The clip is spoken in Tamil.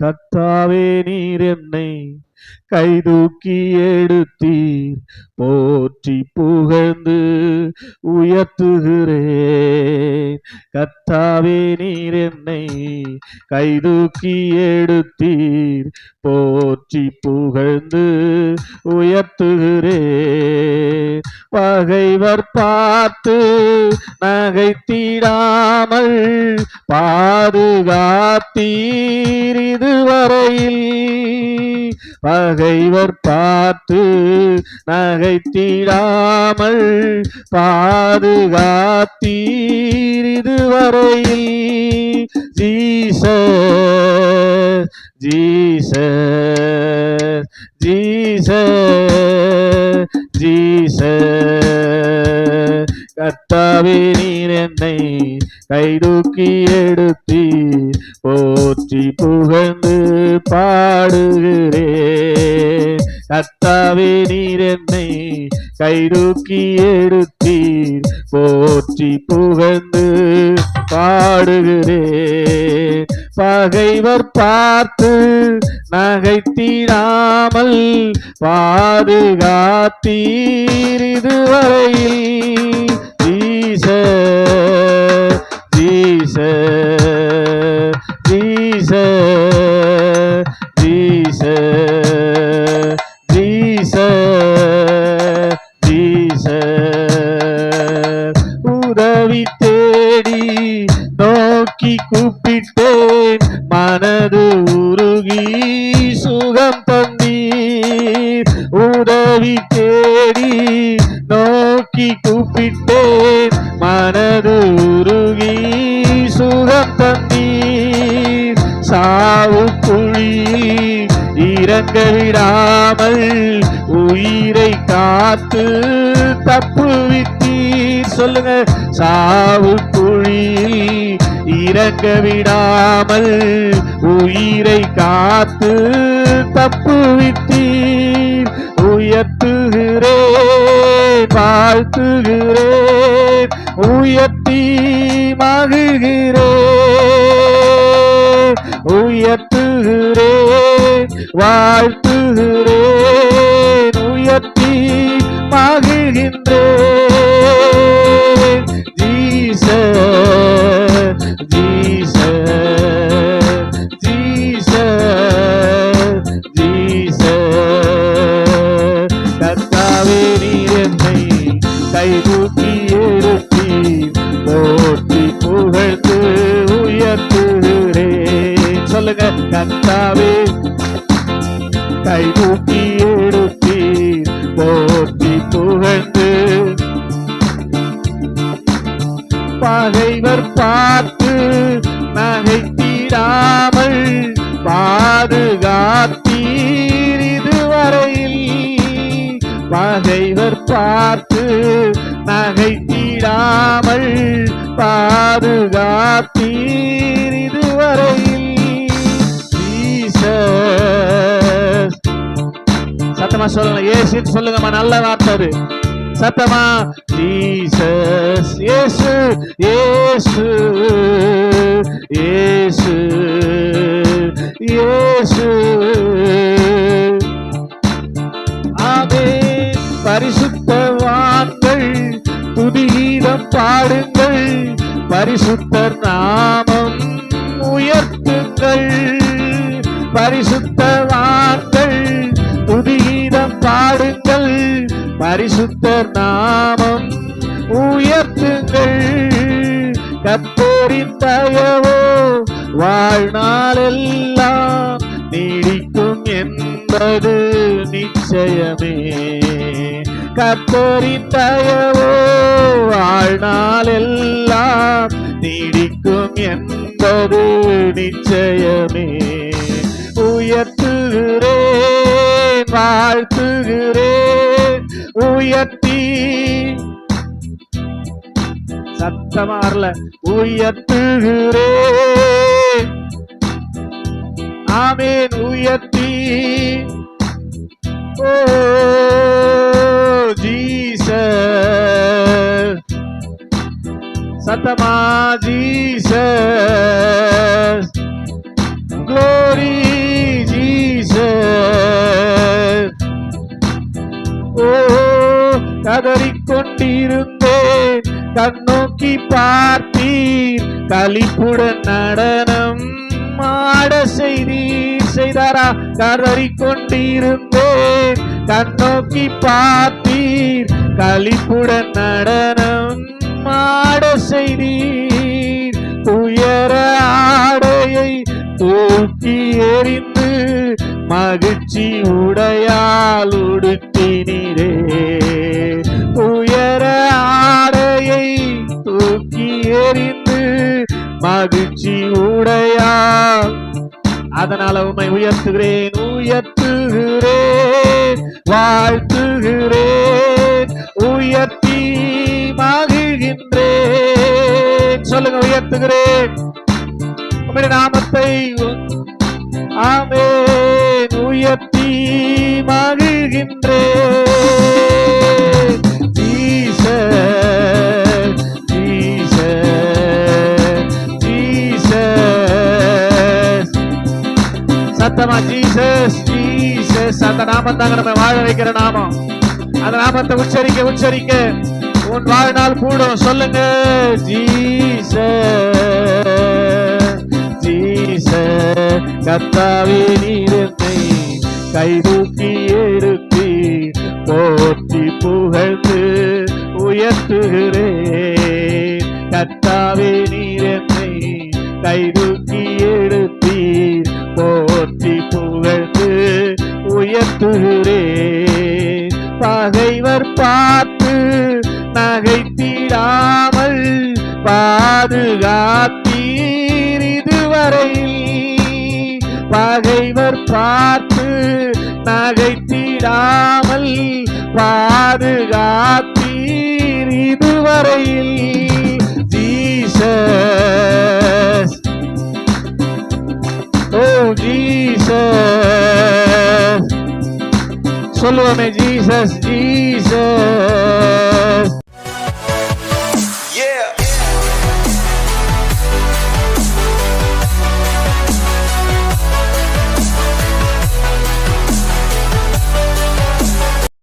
கர்த்தாவே நீர் என்னை கைதூக்கி எடுத்தீர், போற்றி புகழ்ந்து உயர்த்துகிறேன். கர்த்தாவே நீர் என்னை கைதூக்கி எடுத்தீர், போற்றி புகழ்ந்து உயர்த்துகிறேன். பகைவர் பார்த்து நகைத்திடாமல் பாதுகாத்தீர் இதுவரையில். பகைவர் பார்த்து நகைத்திடாமல் பாதுகாத்தீர் இதுவரையில். Jesus Jesus Jesus Jesus. கர்த்தாவே நீர் என்னை கைதூக்கி எடுத்தீர், போற்றி புகழ்ந்து பாடுகிறேன். கர்த்தாவே நீர் என்னை கைதூக்கி எடுத்தீர், போற்றி புகழ்ந்து பாடுகிறேன். பகைவர் பார்த்து நகைத்திடாமல் பாதுகாத்தீர் இதுவரையில். Jesus Jesus Jesus Jesus Jesus Jesus. உதவி தேடி நோக்கி கூப்பிட்டேன், மனது உருகி சுகம் தந்தீர். உதவி தேடி நோக்கி கூப்பிட்டேன், மனது உருகி சுகம் தந்தீர். சாவு குழியில் இறங்க விடாமல் உயிரை காத்து தப்புவித்தீர். சொல்லுங்க. சாவு குழியில் இறங்க விடாமல் உயிரை காத்து தப்புவித்தீர். உயர்த்துகிறேன் வாழ்த்துகிறேன், உயர்த்தி மகிழ்கிறேன். உயர்த்துகிறேன் வாழ்த்துகிறேன், உயர்த்தி மகிழ்கின்றேன். Jesus Jesus Jesus Jesus. கர்த்தாவே நீர் என்னை கைதூக்கி எடுத்தீர், போற்றி புகழ்ந்து உயர்த்துகிறேன். சொல்லுங்க. கர்த்தாவே கைதூக்கி எடுத்தீர், போற்றி புகழ்ந்து. பகைவர் பார்த்து நகைத்திடாமல் பாதுகாத்தீர் இதுவரையில். பகைவர் பார்த்து நகைத்திடாமல் பாதுகாத்தீர் இதுவரையில். ஜீசஸ். சத்தமா சொல்லுங்க. இயேசுன்னு சொல்லுங்கம்மா, நல்ல வார்த்தை. சத்தமா. ஜீசஸ். இயேசு இயேசு இயேசு இயேசு. ஆமென். பரிசுத்தவான்கள் துதிகீதம் பாடுங்கள், பரிசுத்தர் நாமம் உயர்த்துங்கள். பரிசுத்தவான்கள் துதிகீதம் பாடுங்கள், பரிசுத்தர் நாமம் உயர்த்துங்கள். கர்த்தரின் தயவோ வாழ்நாளெல்லாம் நீடிக்கும் என்பது நிச்சயமே. கர்த்தரின் தயவோ வாழ்நாளெல்லாம் நீடிக்கும் என்பது நிச்சயமே. உயர்த்துகிறேன் வாழ்த்துகிறேன், உயர்த்தி. சத்தமார்ல. உயர்த்துகிறேன். ஆமென். உயர்த்தி. ஓ ஜீசஸ். சத்தமா. ஜீசஸ். Glory கதறிக்கொண்டிருந்தேன், கண்ணோக்கி பார்த்தீர், களிப்புடன் நடனம் ஆட செய்தாரா? கதறிக்கொண்டிருந்தேன், கண்ணோக்கி பார்த்தீர், களிப்புடன் நடனம் ஆட செய்தீர். உயர ஆடையை தூக்கி எறிந்து மகிழ்ச்சி உடையால் உடுத்தினீரே. உயர ஆடையை தூக்கி எறிந்து மகிழ்ச்சி உடையால், அதனால உம்மை உயர்த்துகிறேன், உயர்த்துகிறேன், வாழ்த்துகிறேன், உயர்த்தி மகிழ்கின்றேன். சொல்லுங்க, உயர்த்துகிறேன் உம்முடைய நாமத்தை. ஆமென். உயர்த்தி மகிழ்கின்றேன். Jesus, Jesus, Jesus. சத்தமா ஜீசஸ், ஜீசஸ். அந்த நாமம் தாங்க நம்ம வாழ வைக்கிற நாமம். அந்த நாமத்தை உச்சரிக்க உச்சரிக்க உன் வாழ்நாள் கூடும். சொல்லுங்க, ஜீசஸ், ஜீசஸ். கர்த்தாவே நீர் என்னை கைதூக்கி எடுத்தி போற்றி புகழ்ந்து உயர்த்துகிறேன். கர்த்தாவே நீர் என்னை கைதூக்கி எடுத்தி போற்றி புகழ்ந்து உயர்த்துகிறேன். பகைவர் பார்த்து நகைத்திடாமல் பாதுகாத்தீர் இதுவரையில். பகைவர் பார்த்து நகைத்திடாமல் பாதுகாத்தீர் இதுவரையில். ஜீசஸ், ஓ ஜீசஸ். சொல்லுவோமே, ஜீசஸ், ஜீசஸ்.